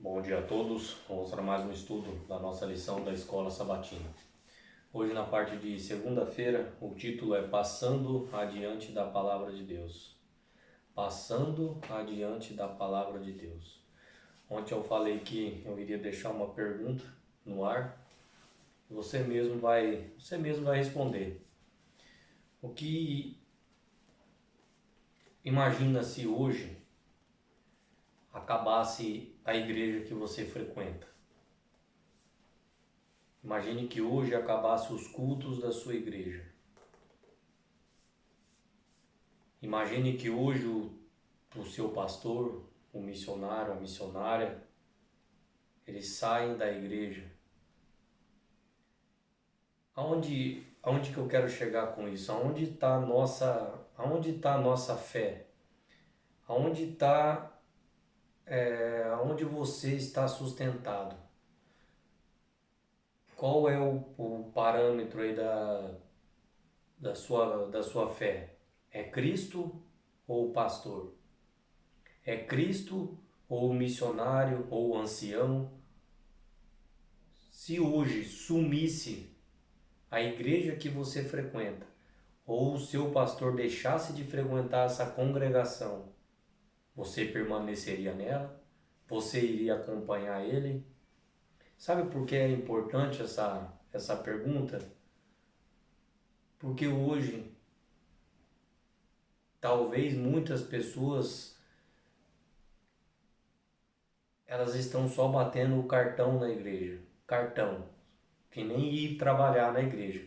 Bom dia a todos. Vamos para mais um estudo da nossa lição da Escola Sabatina. Hoje, na parte de segunda-feira, o título é Passando Adiante da Palavra de Deus. Passando adiante da Palavra de Deus. Ontem eu falei que eu iria deixar uma pergunta no ar. Você mesmo vai responder. O que imagina se hoje acabasse a igreja que você frequenta? Imagine que hoje acabasse os cultos da sua igreja. Imagine que hoje o seu pastor, o missionário, a missionária, eles saem da igreja. Aonde que eu quero chegar com isso? Aonde está a nossa fé? Aonde você está sustentado? Qual é o parâmetro aí da sua fé? É Cristo ou o pastor? É Cristo ou o missionário ou o ancião? Se hoje sumisse a igreja que você frequenta, ou o seu pastor deixasse de frequentar essa congregação, você permaneceria nela? Você iria acompanhar ele? Sabe por que é importante essa pergunta? Porque hoje, talvez muitas pessoas elas estão só batendo o cartão na igreja. Cartão. Que nem ir trabalhar na igreja.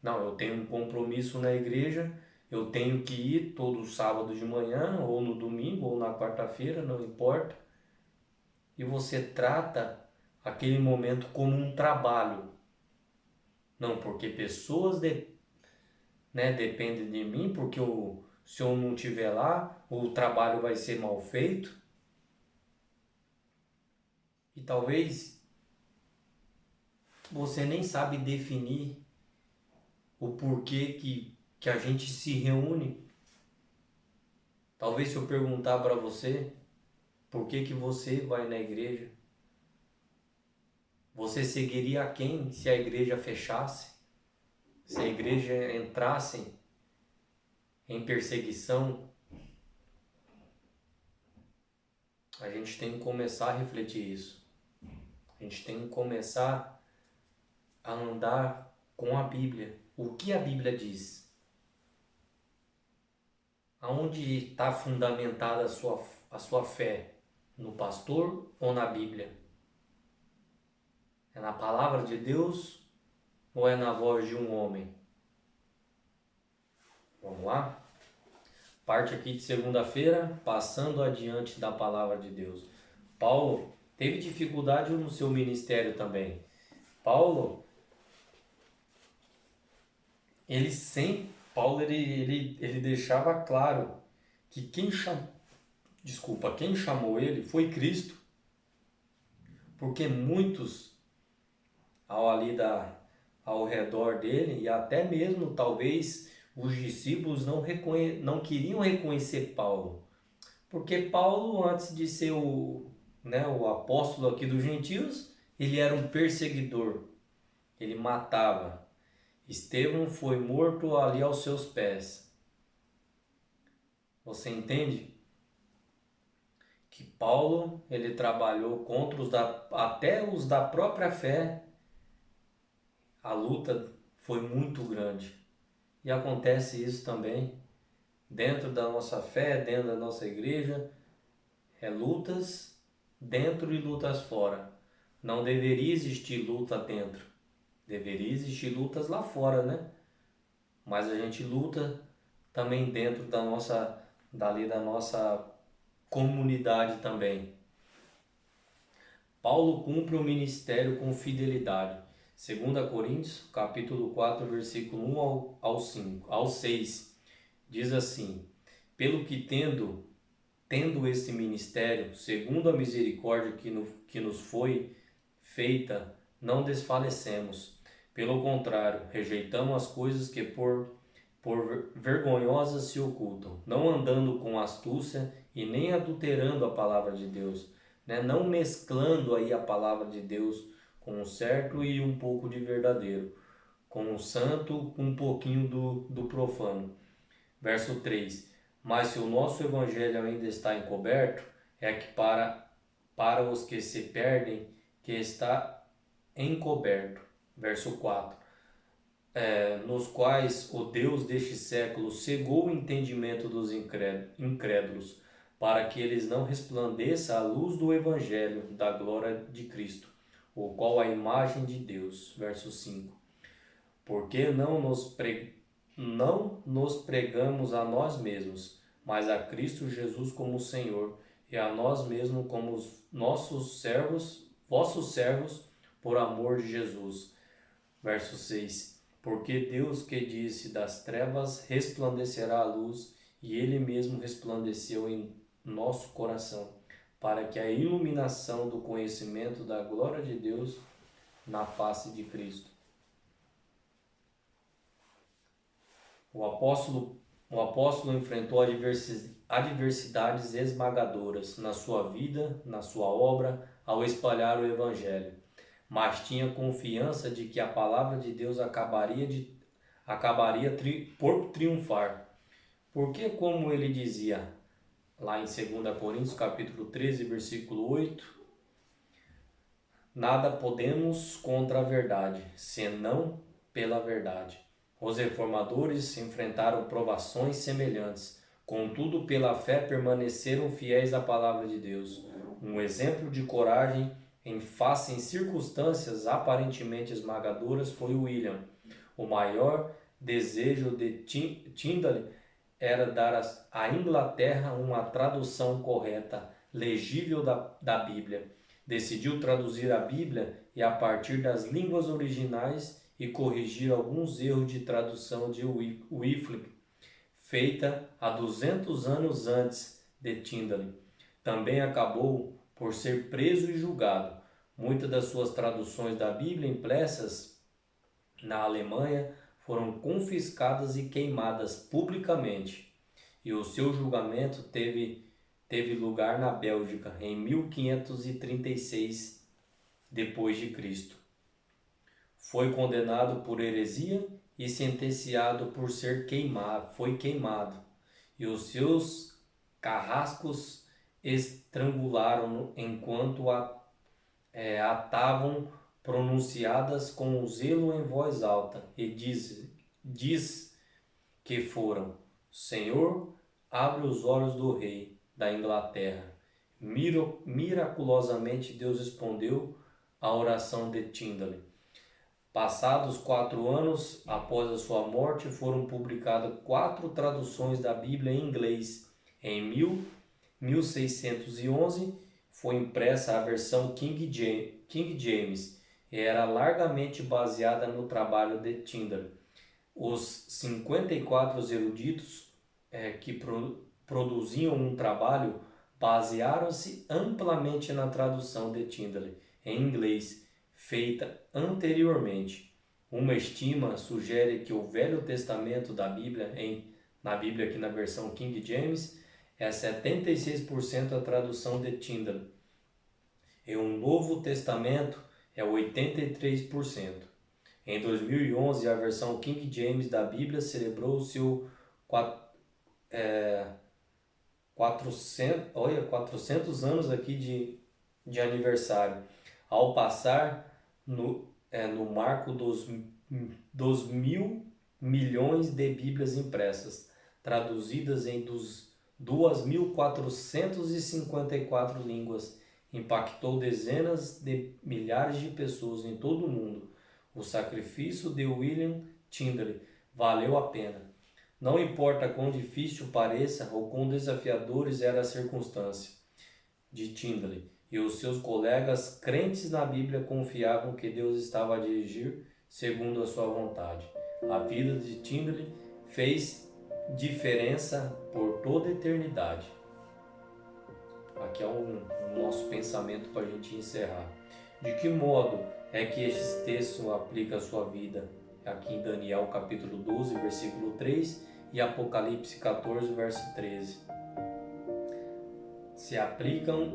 Não, eu tenho um compromisso na igreja, eu tenho que ir todo sábado de manhã, ou no domingo, ou na quarta-feira, não importa. E você trata aquele momento como um trabalho. Não, porque pessoas dependem de mim, porque se eu não estiver lá, o trabalho vai ser mal feito. E talvez você nem sabe definir o porquê que a gente se reúne. Talvez se eu perguntar para você por que você vai na igreja, você seguiria a quem se a igreja fechasse? Se a igreja entrasse em perseguição? A gente tem que começar a refletir isso. A gente tem que começar a andar com a Bíblia. O que a Bíblia diz? Aonde está fundamentada a sua fé? No pastor ou na Bíblia? É na palavra de Deus ou é na voz de um homem? Vamos lá? Parte aqui de segunda-feira, passando adiante da palavra de Deus. Paulo teve dificuldade no seu ministério também. Paulo, ele deixava claro que quem chamou ele foi Cristo, porque muitos ao redor dele e até mesmo talvez os discípulos não queriam reconhecer Paulo, porque Paulo, antes de ser o apóstolo aqui dos gentios, ele era um perseguidor, ele matava. Estevão foi morto ali aos seus pés. Você entende? Que Paulo, ele trabalhou contra até os da própria fé. A luta foi muito grande. E acontece isso também dentro da nossa fé, dentro da nossa igreja. Lutas dentro e lutas fora. Não deveria existir luta dentro. Deveria existir lutas lá fora, né? Mas a gente luta também dentro da nossa comunidade também. Paulo cumpre o ministério com fidelidade. 2 Coríntios, capítulo 4, versículo 1 ao 6, diz assim: Pelo que tendo este ministério, segundo a misericórdia que nos foi feita, não desfalecemos. Pelo contrário, rejeitamos as coisas que por vergonhosas se ocultam, não andando com astúcia e nem adulterando a palavra de Deus, né? Não mesclando aí a palavra de Deus com o certo e um pouco de verdadeiro, com o santo com um pouquinho do profano. Verso 3: Mas se o nosso evangelho ainda está encoberto, é que para os que se perdem, que está encoberto. Verso 4: Nos quais o Deus deste século cegou o entendimento dos incrédulos, para que eles não resplandeça a luz do evangelho da glória de Cristo, o qual é a imagem de Deus. Verso 5: Porque não nos pregamos a nós mesmos, mas a Cristo Jesus como Senhor, e a nós mesmos como os nossos servos, vossos servos, por amor de Jesus. Verso 6: Porque Deus que disse das trevas resplandecerá a luz, e Ele mesmo resplandeceu em nosso coração, para que a iluminação do conhecimento da glória de Deus na face de Cristo. O apóstolo enfrentou adversidades esmagadoras na sua vida, na sua obra, ao espalhar o Evangelho, mas tinha confiança de que a palavra de Deus acabaria por triunfar. Porque, como ele dizia lá em 2 Coríntios capítulo 13, versículo 8, nada podemos contra a verdade, senão pela verdade. Os reformadores enfrentaram provações semelhantes, contudo, pela fé permaneceram fiéis à palavra de Deus. Um exemplo de coragem em circunstâncias aparentemente esmagadoras foi William. O maior desejo de Tyndale era dar à Inglaterra uma tradução correta, legível da Bíblia. Decidiu traduzir a Bíblia e, a partir das línguas originais, e corrigir alguns erros de tradução de Wycliffe, feita há 200 anos antes de Tyndale. Também acabou por ser preso e julgado. Muitas das suas traduções da Bíblia impressas na Alemanha foram confiscadas e queimadas publicamente, e o seu julgamento teve lugar na Bélgica em 1536 depois de Cristo. Foi condenado por heresia e sentenciado por ser queimado, e os seus carrascos estrangularam-no enquanto atavam pronunciadas com zelo em voz alta, e diz que foram: Senhor, abre os olhos do rei da Inglaterra. Miraculosamente Deus respondeu à oração de Tyndale. Passados 4 anos após a sua morte, foram publicadas 4 traduções da Bíblia em inglês. Em 1611 foi impressa a versão King James e era largamente baseada no trabalho de Tyndale. Os 54 eruditos que produziam um trabalho basearam-se amplamente na tradução de Tyndale em inglês, feita anteriormente. Uma estima sugere que o Velho Testamento da Bíblia, na Bíblia aqui na versão King James, é 76% a tradução de Tyndale. E o Novo Testamento é 83%. Em 2011, a versão King James da Bíblia celebrou o seu 400 anos aqui de aniversário, ao passar no marco dos 1.000 milhões de Bíblias impressas, traduzidas em 2.454 línguas, impactou dezenas de milhares de pessoas em todo o mundo. O sacrifício de William Tyndale valeu a pena. Não importa quão difícil pareça ou quão desafiadores era a circunstância de Tyndale e os seus colegas crentes na Bíblia confiavam que Deus estava a dirigir segundo a sua vontade. A vida de Tyndale fez diferença por toda a eternidade. Aqui é o nosso pensamento para a gente encerrar. De que modo é que este texto aplica a sua vida? Aqui em Daniel capítulo 12, versículo 3 e Apocalipse 14, verso 13. Se aplicam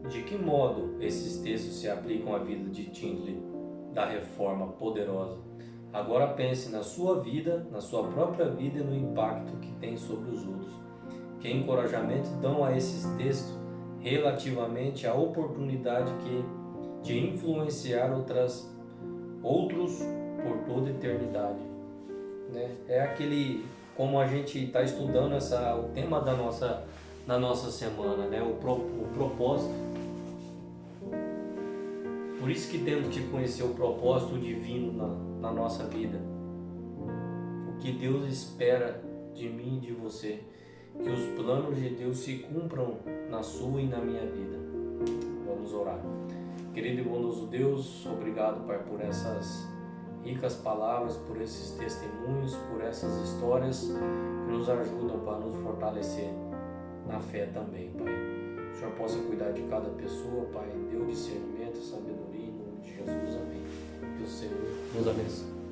de que modo esses textos se aplicam à vida de Tindley da Reforma Poderosa. Agora pense na sua vida, na sua própria vida e no impacto que tem sobre os outros. Que encorajamento dão a esses textos relativamente à oportunidade de influenciar outros por toda a eternidade, né? É aquele, como a gente está estudando o tema da nossa semana, né? O propósito. Por isso que temos que conhecer o propósito divino na nossa vida. O que Deus espera de mim e de você. Que os planos de Deus se cumpram na sua e na minha vida. Vamos orar. Querido e bondoso Deus, obrigado, Pai, por essas ricas palavras, por esses testemunhos, por essas histórias que nos ajudam para nos fortalecer na fé também, Pai. Que o Senhor possa cuidar de cada pessoa, Pai. Dê o discernimento, sabedoria, em nome de Jesus. Amém. Que o Senhor nos abençoe.